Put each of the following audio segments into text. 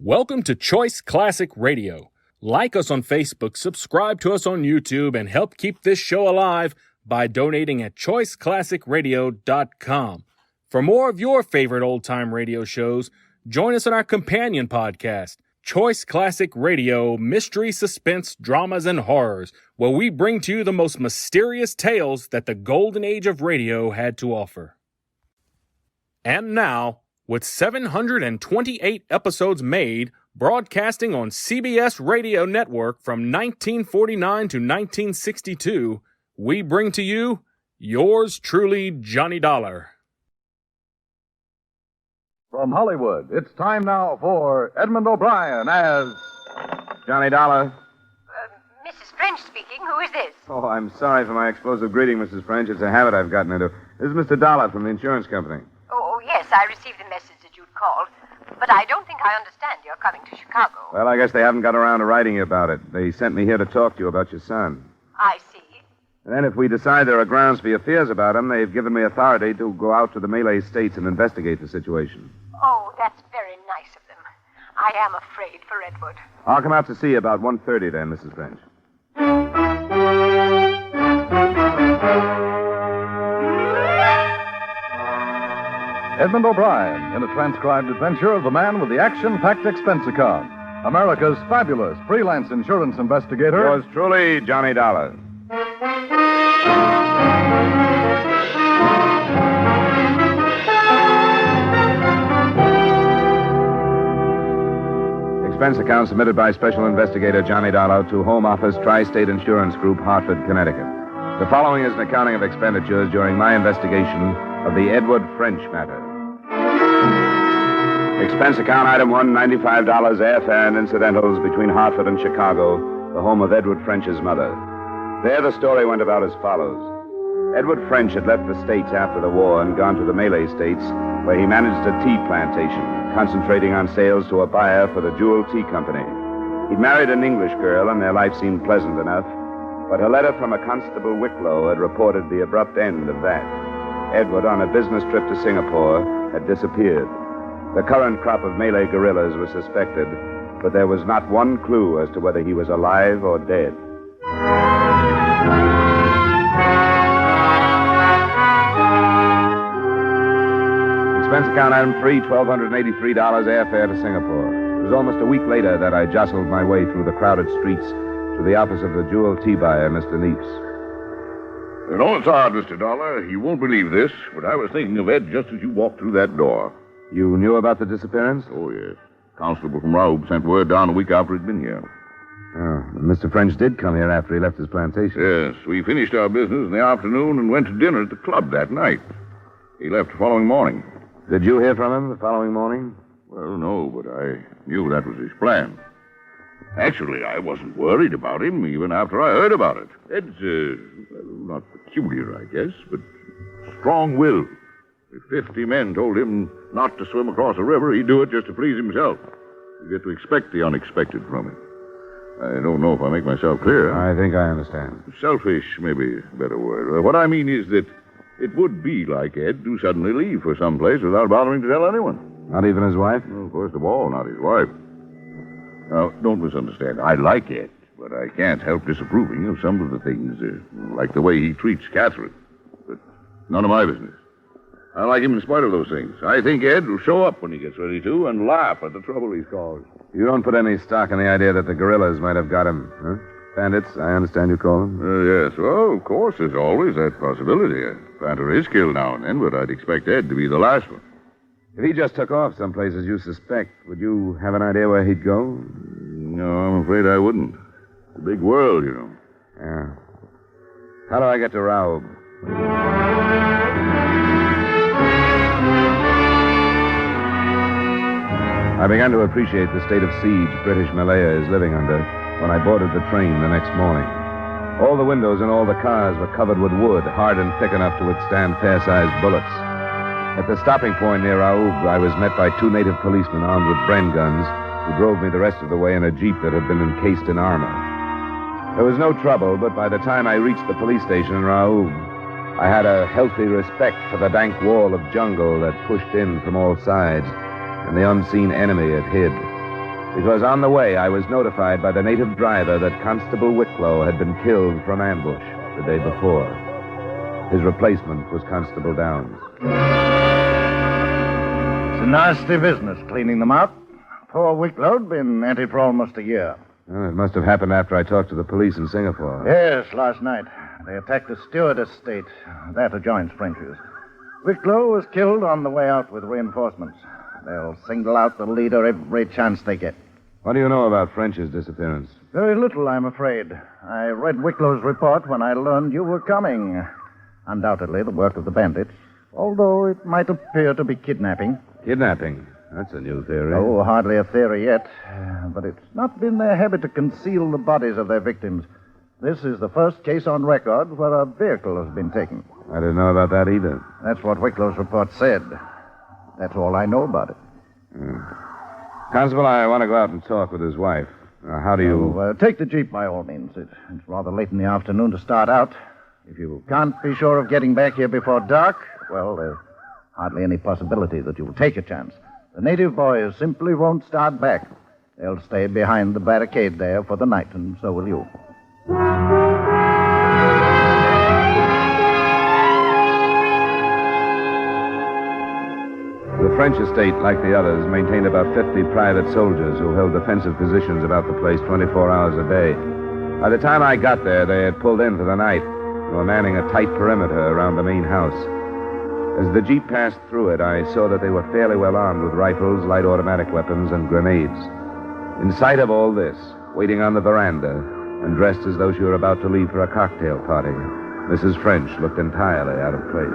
Welcome to Choice Classic Radio. Like us on Facebook, subscribe to us on YouTube, and help keep this show alive by donating at choiceclassicradio.com. For more of your favorite old-time radio shows, join us on our companion podcast, Choice Classic Radio, Mystery, Suspense, Dramas, and Horrors, where we bring to you the most mysterious tales that the golden age of radio had to offer. And now, with 728 episodes made, broadcasting on CBS Radio Network from 1949 to 1962, we bring to you yours truly, Johnny Dollar. From Hollywood, it's time now for Edmund O'Brien as Johnny Dollar. Mrs. French speaking. Who is this? Oh, I'm sorry for my explosive greeting, Mrs. French. It's a habit I've gotten into. This is Mr. Dollar from the insurance company. Oh, yes, I received the message that you'd called. But I don't think I understand you're coming to Chicago. Well, I guess they haven't got around to writing you about it. They sent me here to talk to you about your son. I see. And then if we decide there are grounds for your fears about him, they've given me authority to go out to the Malay states and investigate the situation. Oh, that's very nice of them. I am afraid for Edward. I'll come out to see you about 1:30 then, Mrs. French. Edmund O'Brien in a transcribed adventure of the man with the action-packed expense account. America's fabulous freelance insurance investigator. Yours truly, Johnny Dollar. Expense account submitted by Special Investigator Johnny Dollar to Home Office Tri-State Insurance Group, Hartford, Connecticut. The following is an accounting of expenditures during my investigation of the Edward French matter. Expense account item 1, $95 airfare and incidentals between Hartford and Chicago, the home of Edward French's mother. There the story went about as follows. Edward French had left the States after the war and gone to the Malay States, where he managed a tea plantation, concentrating on sales to a buyer for the Jewel Tea Company. He'd married an English girl, and their life seemed pleasant enough, but a letter from a Constable Wicklow had reported the abrupt end of that. Edward, on a business trip to Singapore, had disappeared. The current crop of Malay guerrillas was suspected, but there was not one clue as to whether he was alive or dead. Expense account item 3, $1,283 airfare to Singapore. It was almost a week later that I jostled my way through the crowded streets to the office of the Jewel Tea buyer, Mr. Neeps. You know, it's odd, Mr. Dollar. You won't believe this, but I was thinking of Ed just as you walked through that door. You knew about the disappearance? Oh, yes. Constable from Raoub sent word down a week after he'd been here. Oh, Mr. French did come here after he left his plantation. Yes, we finished our business in the afternoon and went to dinner at the club that night. He left the following morning. Did you hear from him the following morning? Well, no, but I knew that was his plan. Actually, I wasn't worried about him even after I heard about it. Ed's, not peculiar, I guess, but strong-willed. If 50 men told him not to swim across a river, he'd do it just to please himself. You get to expect the unexpected from him. I don't know if I make myself clear. I think I understand. Selfish may be a better word. What I mean is that it would be like Ed to suddenly leave for some place without bothering to tell anyone. Not even his wife? Well, first of all, not his wife. Now, don't misunderstand. I like Ed, but I can't help disapproving of some of the things, like the way he treats Catherine. But none of my business. I like him in spite of those things. I think Ed will show up when he gets ready to and laugh at the trouble he's caused. You don't put any stock in the idea that the guerrillas might have got him, huh? Bandits, I understand you call them. Yes. Well, of course, there's always that possibility. A panther is killed now and then, but I'd expect Ed to be the last one. If he just took off someplace as you suspect, would you have an idea where he'd go? No, I'm afraid I wouldn't. It's a big world, you know. Yeah. How do I get to Raoub? I began to appreciate the state of siege British Malaya is living under when I boarded the train the next morning. All the windows in all the cars were covered with wood, hard and thick enough to withstand fair-sized bullets. At the stopping point near Raoub, I was met by 2 native policemen armed with Bren guns who drove me the rest of the way in a jeep that had been encased in armor. There was no trouble, but by the time I reached the police station in Raoub, I had a healthy respect for the dank wall of jungle that pushed in from all sides and the unseen enemy it hid. because on the way I was notified by the native driver that Constable Wicklow had been killed from ambush the day before. His replacement was Constable Downs. It's a nasty business, cleaning them out. Poor Wicklow'd been at it for almost a year. Well, it must have happened after I talked to the police in Singapore. Yes, last night. They attacked the Stewart estate. That adjoins French's. Wicklow was killed on the way out with reinforcements. They'll single out the leader every chance they get. What do you know about French's disappearance? Very little, I'm afraid. I read Wicklow's report when I learned you were coming. Undoubtedly the work of the bandits, although it might appear to be kidnapping. Kidnapping? That's a new theory. Oh, hardly a theory yet. But it's not been their habit to conceal the bodies of their victims. This is the first case on record where a vehicle has been taken. I didn't know about that either. That's what Wicklow's report said. That's all I know about it. Constable, I want to go out and talk with his wife. How do you... Take the Jeep by all means. It's rather late in the afternoon to start out. If you can't be sure of getting back here before dark, well, there's hardly any possibility that you'll take a chance. The native boys simply won't start back. They'll stay behind the barricade there for the night, and so will you. The French estate, like the others, maintained about 50 private soldiers who held defensive positions about the place 24 hours a day. By the time I got there, they had pulled in for the night and were manning a tight perimeter around the main house. As the Jeep passed through it, I saw that they were fairly well armed with rifles, light automatic weapons, and grenades. In sight of all this, waiting on the veranda, and dressed as though she were about to leave for a cocktail party, Mrs. French looked entirely out of place.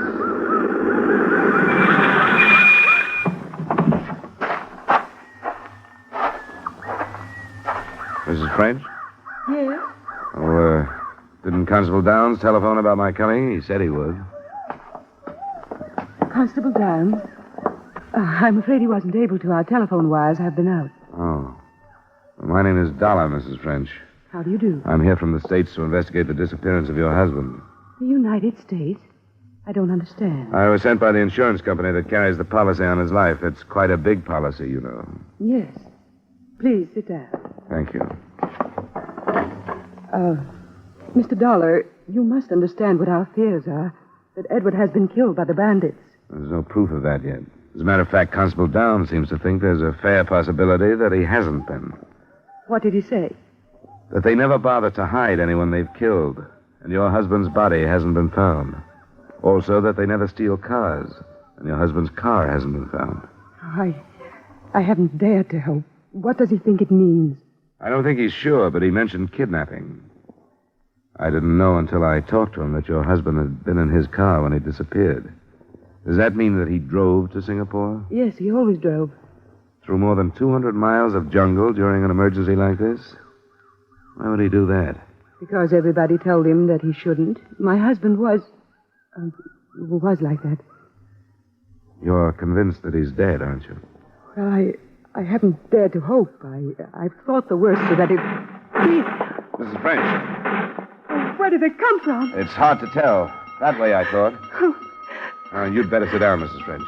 Mrs. French? Yes? Oh, didn't Constable Downs telephone about my coming? He said he would. Constable Downs? I'm afraid he wasn't able to. Our telephone wires have been out. Oh. Well, my name is Dollar, Mrs. French. How do you do? I'm here from the States to investigate the disappearance of your husband. The United States? I don't understand. I was sent by the insurance company that carries the policy on his life. It's quite a big policy, you know. Yes. Please sit down. Thank you. Mr. Dollar, you must understand what our fears are. That Edward has been killed by the bandits. There's no proof of that yet. As a matter of fact, Constable Downs seems to think there's a fair possibility that he hasn't been. What did he say? That they never bother to hide anyone they've killed, and your husband's body hasn't been found. Also, that they never steal cars, and your husband's car hasn't been found. I haven't dared to hope. What does he think it means? I don't think he's sure, but he mentioned kidnapping. I didn't know until I talked to him that your husband had been in his car when he disappeared. Does that mean that he drove to Singapore? Yes, he always drove. Through more than 200 miles of jungle during an emergency like this? Why would he do that? Because everybody told him that he shouldn't. My husband was like that. You're convinced that he's dead, aren't you? Well, I haven't dared to hope. I've thought the worst so that it... Please. Mrs. French. Where did it come from? It's hard to tell. That way, I thought. You'd better sit down, Mrs. French.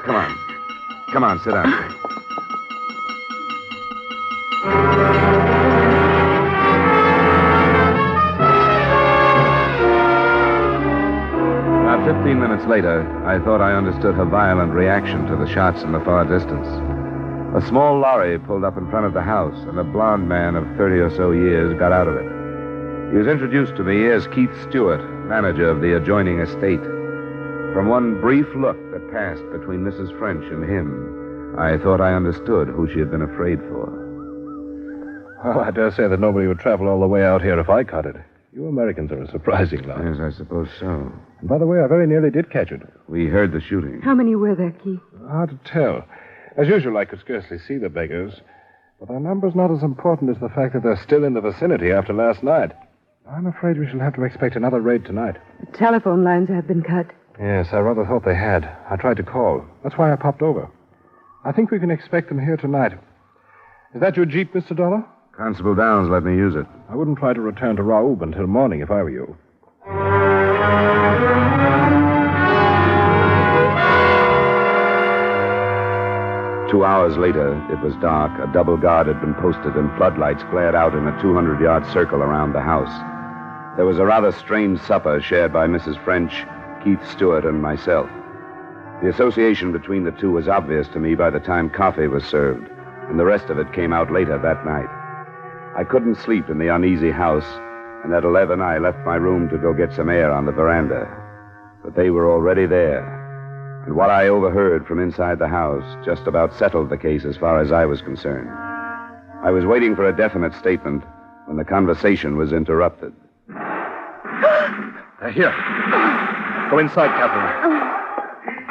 Come on. Come on, sit down. About 15 minutes later, I thought I understood her violent reaction to the shots in the far distance. A small lorry pulled up in front of the house, and a blond man of 30 or so years got out of it. He was introduced to me as Keith Stewart, manager of the adjoining estate. From one brief look that passed between Mrs. French and him, I thought I understood who she had been afraid for. Well, I dare say that nobody would travel all the way out here if I caught it. You Americans are a surprising lot. Yes, I suppose so. And by the way, I very nearly did catch it. We heard the shooting. How many were there, Keith? Hard to tell. As usual, I could scarcely see the beggars. But their number's not as important as the fact that they're still in the vicinity after last night. I'm afraid we shall have to expect another raid tonight. The telephone lines have been cut. Yes, I rather thought they had. I tried to call. That's why I popped over. I think we can expect them here tonight. Is that your Jeep, Mr. Dollar? Constable Downs let me use it. I wouldn't try to return to Raoub until morning if I were you. 2 hours later, it was dark. A double guard had been posted, and floodlights glared out in a 200-yard circle around the house. There was a rather strange supper shared by Mrs. French, Keith Stewart, and myself. The association between the two was obvious to me by the time coffee was served, and the rest of it came out later that night. I couldn't sleep in the uneasy house, and at 11 I left my room to go get some air on the veranda. But they were already there. And what I overheard from inside the house just about settled the case as far as I was concerned. I was waiting for a definite statement when the conversation was interrupted. Here. Go inside, Catherine.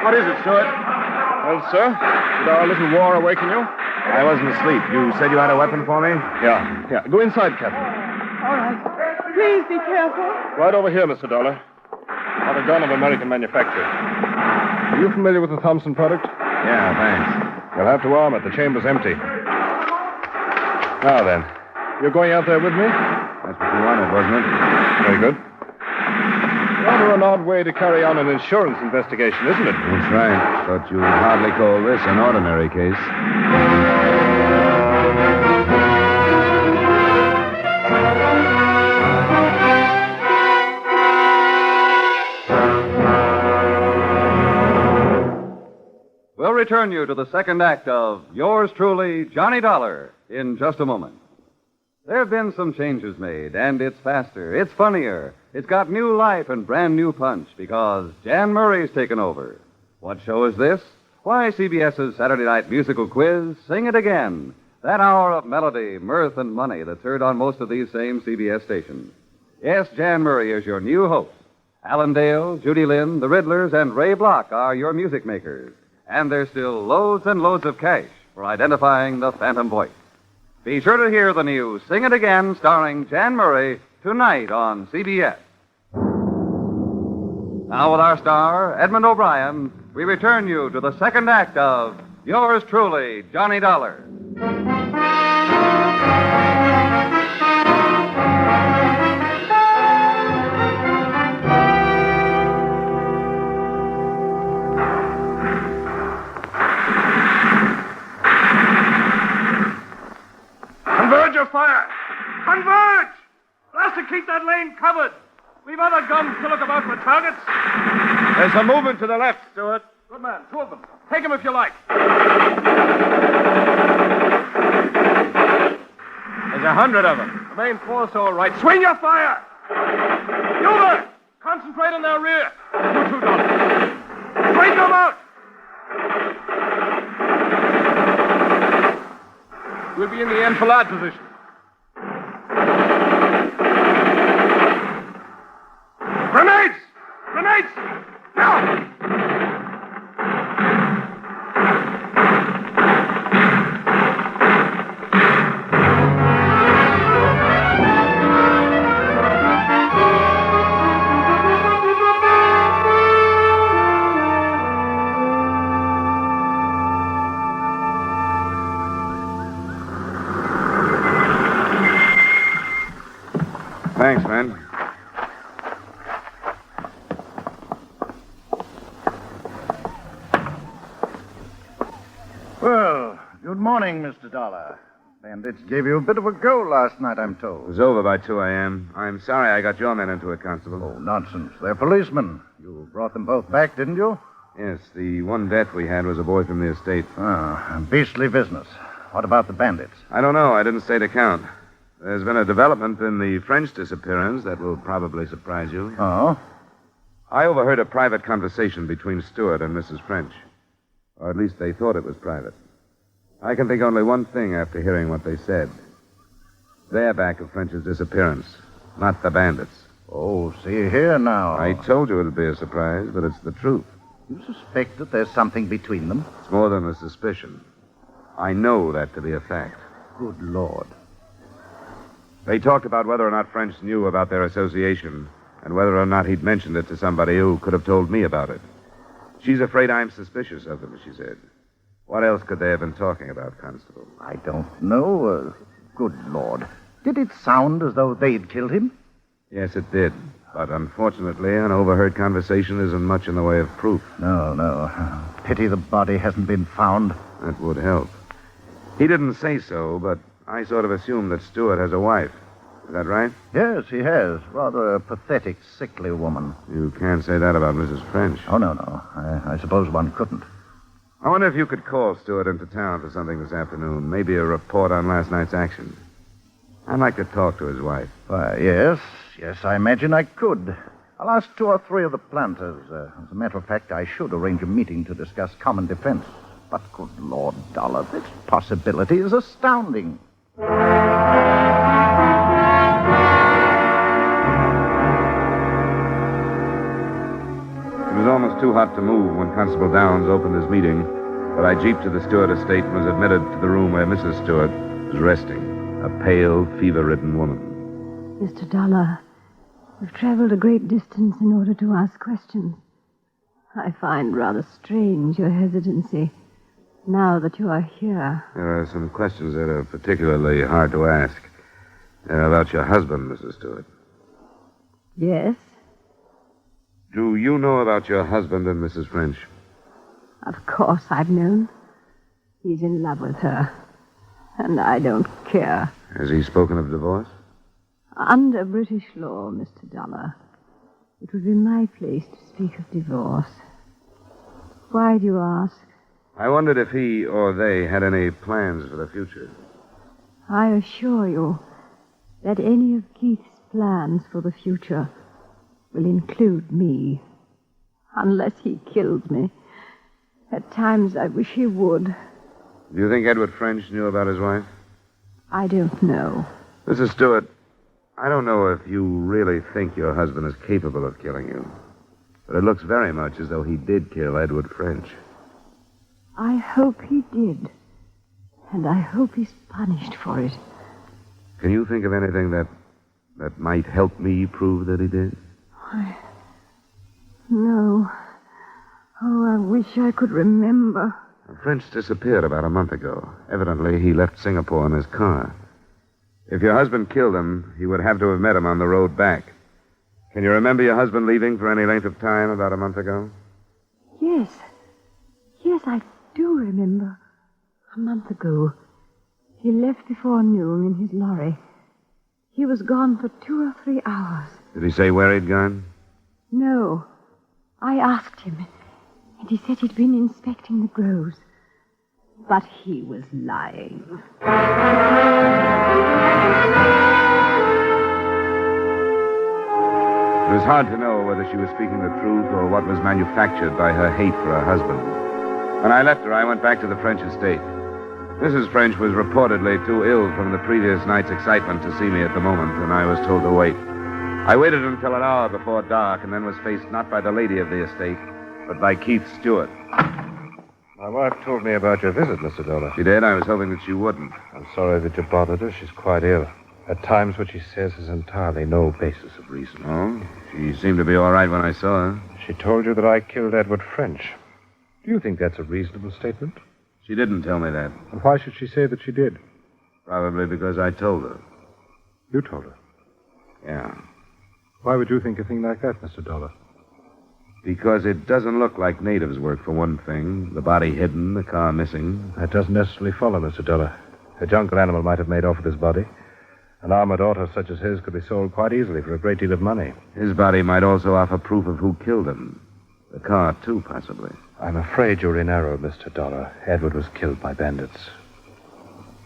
What is it, Stewart? Well, sir, did our little war awaken you? I wasn't asleep. You said you had a weapon for me? Yeah. Go inside, Catherine. All right. Please be careful. Right over here, Mr. Dollar. Not a gun of American manufacture. Are you familiar with the Thompson product? Yeah, thanks. You'll have to arm it. The chamber's empty. Now then, you're going out there with me? That's what you wanted, wasn't it? Very good. Rather an odd way to carry on an insurance investigation, isn't it? That's right. But you'd hardly call this an ordinary case. We'll return you to the second act of Yours Truly, Johnny Dollar, in just a moment. There have been some changes made, and it's faster, it's funnier, it's got new life and brand new punch because Jan Murray's taken over. What show is this? Why, CBS's Saturday night musical quiz, Sing It Again. That hour of melody, mirth, and money that's heard on most of these same CBS stations. Yes, Jan Murray is your new host. Alan Dale, Judy Lynn, the Riddlers, and Ray Block are your music makers. And there's still loads and loads of cash for identifying the phantom voice. Be sure to hear the new Sing It Again starring Jan Murray tonight on CBS. Now with our star, Edmund O'Brien, we return you to the second act of Yours Truly, Johnny Dollar. Converge your fire! Converge! Blaster, keep that lane covered! We've other guns to look about for targets. There's a movement to the left, Stewart. Good man, 2 of them. Take them if you like. There's 100 of them. The main force all right. Swing your fire! You there! Concentrate on their rear. You 2 dollars. Straighten them out! We'll be in the enfilade position. Grenades! Grenades! Now! Thanks, man. Well, good morning, Mr. Dollar. Bandits gave you a bit of a go last night, I'm It told. was over by 2 a.m. I'm sorry I got your men into it, Constable. Oh, nonsense. They're policemen. You brought them both back, didn't you? Yes, the one death we had was a boy from the estate. Ah, beastly business. What about the bandits? I don't know. I didn't stay to count. There's been a development in the French disappearance that will probably surprise you. Oh? I overheard a private conversation between Stewart and Mrs. French. Or at least they thought it was private. I can think only one thing after hearing what they said. They're back of French's disappearance, not the bandits. Oh, see here now. I told you it'd be a surprise, but it's the truth. You suspect that there's something between them? It's more than a suspicion. I know that to be a fact. Good Lord. They talked about whether or not French knew about their association and whether or not he'd mentioned it to somebody who could have told me about it. She's afraid I'm suspicious of them, she said. What else could they have been talking about, Constable? I don't know. Good Lord. Did it sound as though they'd killed him? Yes, it did. But unfortunately, an overheard conversation isn't much in the way of proof. No. Pity the body hasn't been found. That would help. He didn't say so, but I sort of assumed that Stewart has a wife. Is that right? Yes, he has. Rather a pathetic, sickly woman. You can't say that about Mrs. French. Oh, no. I suppose one couldn't. I wonder if you could call Stewart into town for something this afternoon. Maybe a report on last night's action. I'd like to talk to his wife. Why, yes, I imagine I could. I'll ask 2 or 3 of the planters. As a matter of fact, I should arrange a meeting to discuss common defense. But good Lord, Dollar, this possibility is astounding. It was almost too hot to move when Constable Downs opened his meeting, but I jeeped to the Stewart estate and was admitted to the room where Mrs. Stewart was resting, a pale, fever-ridden woman. Mr. Dollar, you've traveled a great distance in order to ask questions. I find rather strange your hesitancy now that you are here. There are some questions that are particularly hard to ask. About your husband, Mrs. Stewart. Yes? Do you know about your husband and Mrs. French? Of course I've known. He's in love with her. And I don't care. Has he spoken of divorce? Under British law, Mr. Dollar, it would be my place to speak of divorce. Why do you ask? I wondered if he or they had any plans for the future. I assure you that any of Keith's plans for the future will include me. Unless he kills me. At times I wish he would. Do you think Edward French knew about his wife? I don't know. Mrs. Stewart, I don't know if you really think your husband is capable of killing you. But it looks very much as though he did kill Edward French. I hope he did. And I hope he's punished for it. Can you think of anything that might help me prove that he did? No. Oh, I wish I could remember. French disappeared about a month ago. Evidently, he left Singapore in his car. If your husband killed him, he would have to have met him on the road back. Can you remember your husband leaving for any length of time about a month ago? Yes. Yes, I do remember. A month ago. He left before noon in his lorry. He was gone for 2 or 3 hours. Did he say where he'd gone? No. I asked him, and he said he'd been inspecting the groves. But he was lying. It was hard to know whether she was speaking the truth or what was manufactured by her hate for her husband. When I left her, I went back to the French estate. Mrs. French was reportedly too ill from the previous night's excitement to see me at the moment, and I was told to wait. I waited until an hour before dark and then was faced not by the lady of the estate, but by Keith Stewart. My wife told me about your visit, Mr. Dollar. She did? I was hoping that she wouldn't. I'm sorry that you bothered her. She's quite ill. At times, what she says has entirely no basis of reason. Oh? She seemed to be all right when I saw her. She told you that I killed Edward French. Do you think that's a reasonable statement? She didn't tell me that. And why should she say that she did? Probably because I told her. You told her? Yeah. Why would you think a thing like that, Mr. Dollar? Because it doesn't look like natives' work, for one thing. The body hidden, the car missing. That doesn't necessarily follow, Mr. Dollar. A jungle animal might have made off with his body. An armored auto such as his could be sold quite easily for a great deal of money. His body might also offer proof of who killed him. The car, too, possibly. I'm afraid you're in error, Mr. Dollar. Edward was killed by bandits.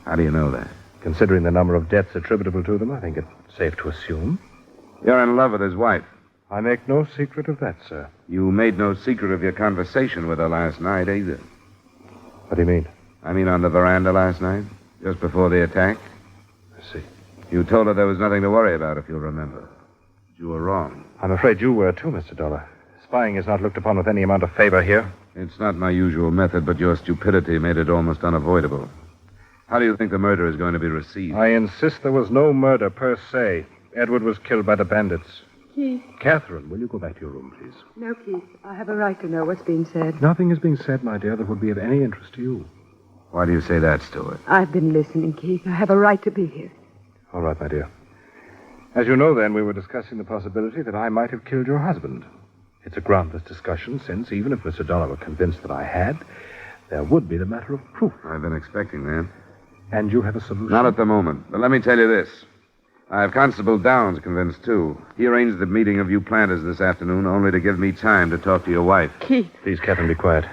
How do you know that? Considering the number of deaths attributable to them, I think it's safe to assume. You're in love with his wife. I make no secret of that, sir. You made no secret of your conversation with her last night, either. What do you mean? I mean on the veranda last night, just before the attack. I see. You told her there was nothing to worry about, if you'll remember. But you were wrong. I'm afraid you were, too, Mr. Dollar. Spying is not looked upon with any amount of favor here. It's not my usual method, but your stupidity made it almost unavoidable. How do you think the murder is going to be received? I insist there was no murder per se. Edward was killed by the bandits. Keith. Catherine, will you go back to your room, please? No, Keith. I have a right to know what's being said. Nothing is being said, my dear, that would be of any interest to you. Why do you say that, Stewart? I've been listening, Keith. I have a right to be here. All right, my dear. As you know, then, we were discussing the possibility that I might have killed your husband. It's a groundless discussion, since even if Mr. Dollar were convinced that I had, There would be the matter of proof. I've been expecting that. And you have a solution? Not at the moment. But let me tell you this. I have Constable Downs convinced, too. He arranged the meeting of you planters this afternoon only to give me time to talk to your wife. Keith. Please, Catherine, be quiet.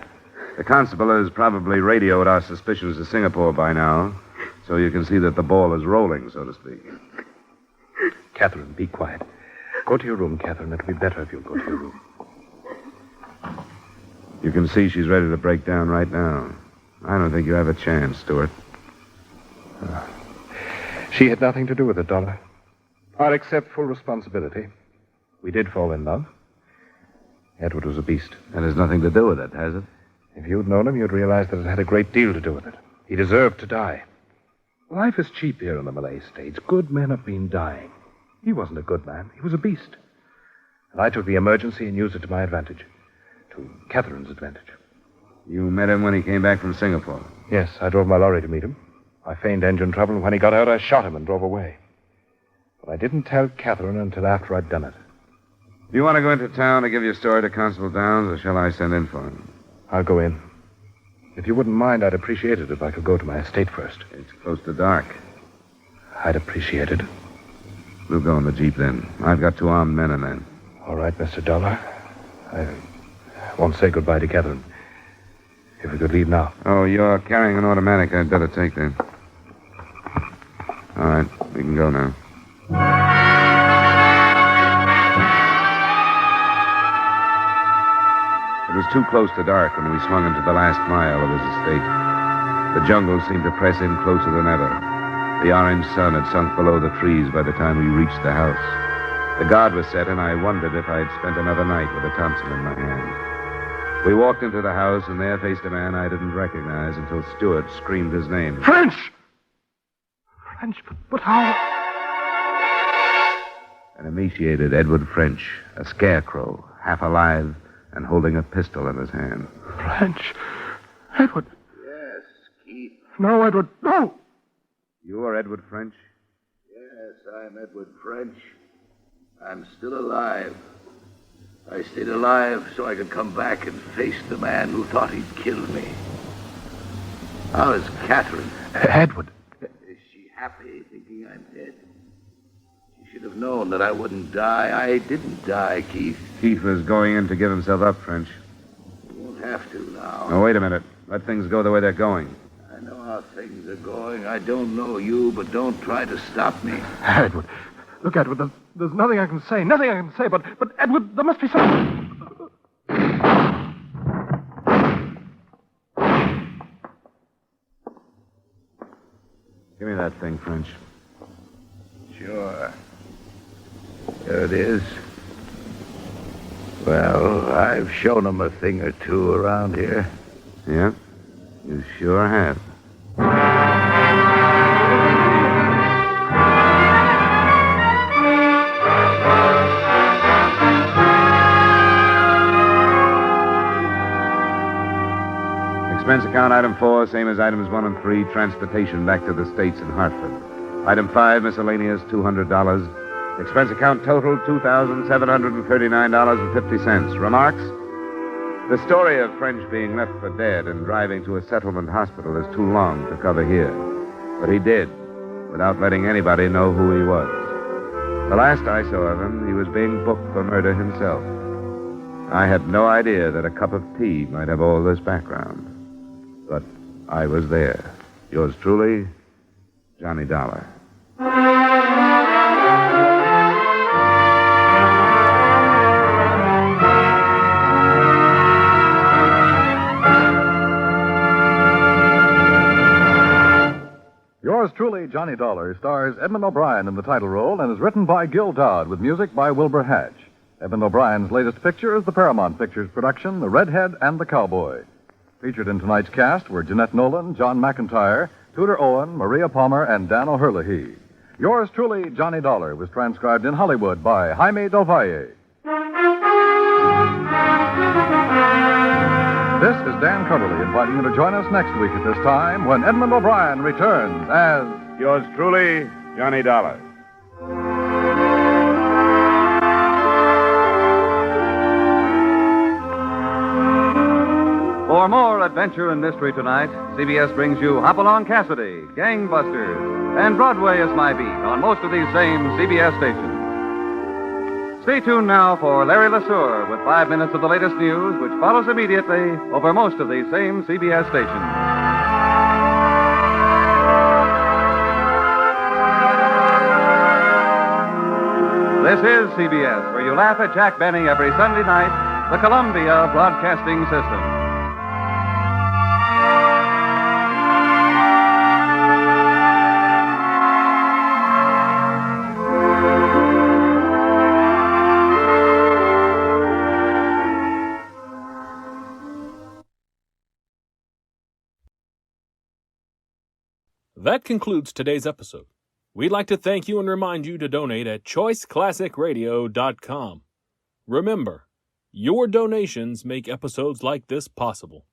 The constable has probably radioed our suspicions to Singapore by now, so you can see that the ball is rolling, so to speak. Catherine, be quiet. Go to your room, Catherine. It'll be better if you'll go to your room. You can see she's ready to break down right now. I don't think you have a chance, Stuart. She had nothing to do with it, Dollar. I'll accept full responsibility. We did fall in love. Edward was a beast. That has nothing to do with it, has it? If you'd known him, you'd realize that it had a great deal to do with it. He deserved to die. Life is cheap here in the Malay States. Good men have been dying. He wasn't a good man. He was a beast. And I took the emergency and used it to my advantage. To Catherine's advantage. You met him when he came back from Singapore? Yes, I drove my lorry to meet him. I feigned engine trouble, and when he got out, I shot him and drove away. But I didn't tell Catherine until after I'd done it. Do you want to go into town to give your story to Constable Downs, or shall I send in for him? I'll go in. If you wouldn't mind, I'd appreciate it if I could go to my estate first. It's close to dark. I'd appreciate it. We'll go in the Jeep then. I've got 2 armed men in there. All right, Mr. Dollar. I won't say goodbye to Catherine. If we could leave now. Oh, you're carrying an automatic. I'd better take that. All right, we can go now. It was too close to dark when we swung into the last mile of his estate. The jungle seemed to press in closer than ever. The orange sun had sunk below the trees by the time we reached the house. The guard was set, and I wondered if I'd spent another night with a Thompson in my hand. We walked into the house, and there faced a man I didn't recognize until Stuart screamed his name. French! French, but how? An emaciated Edward French, a scarecrow, half alive, and holding a pistol in his hand. French? Edward? Yes, Keith. No, Edward, no! You are Edward French? Yes, I'm Edward French. I'm still alive. I stayed alive so I could come back and face the man who thought he'd killed me. How is Catherine? Edward. Is she happy thinking I'm dead? She should have known that I wouldn't die. I didn't die, Keith. Keith was going in to give himself up, French. You won't have to now. Oh, wait a minute. Let things go the way they're going. I know how things are going. I don't know you, but don't try to stop me. Edward. Look, Edward, there's nothing I can say. Nothing I can say, but Edward, there must be something. Give me that thing, French. Sure. There it is. Well, I've shown them a thing or two around here. Yeah, you sure have. Expense account item 4, same as items 1 and 3, transportation back to the States in Hartford. Item 5, miscellaneous, $200. Expense account total, $2,739.50. Remarks? The story of French being left for dead and driving to a settlement hospital is too long to cover here. But he did, without letting anybody know who he was. The last I saw of him, he was being booked for murder himself. I had no idea that a cup of tea might have all this background. But I was there. Yours truly, Johnny Dollar. Yours truly, Johnny Dollar, stars Edmund O'Brien in the title role and is written by Gil Dodd with music by Wilbur Hatch. Edmund O'Brien's latest picture is the Paramount Pictures production, The Redhead and the Cowboy. Featured in tonight's cast were Jeanette Nolan, John McIntyre, Tudor Owen, Maria Palmer, and Dan O'Herlihy. Yours truly, Johnny Dollar, was transcribed in Hollywood by Jaime Del Valle. This is Dan Coverly inviting you to join us next week at this time when Edmund O'Brien returns as... Yours truly, Johnny Dollar. For more adventure and mystery tonight, CBS brings you Hopalong Cassidy, Gangbusters, and Broadway is My Beat on most of these same CBS stations. Stay tuned now for Larry LeSueur with 5 minutes of the latest news, which follows immediately over most of these same CBS stations. This is CBS, where you laugh at Jack Benny every Sunday night, the Columbia Broadcasting System. That concludes today's episode. We'd like to thank you and remind you to donate at choiceclassicradio.com. Remember, your donations make episodes like this possible.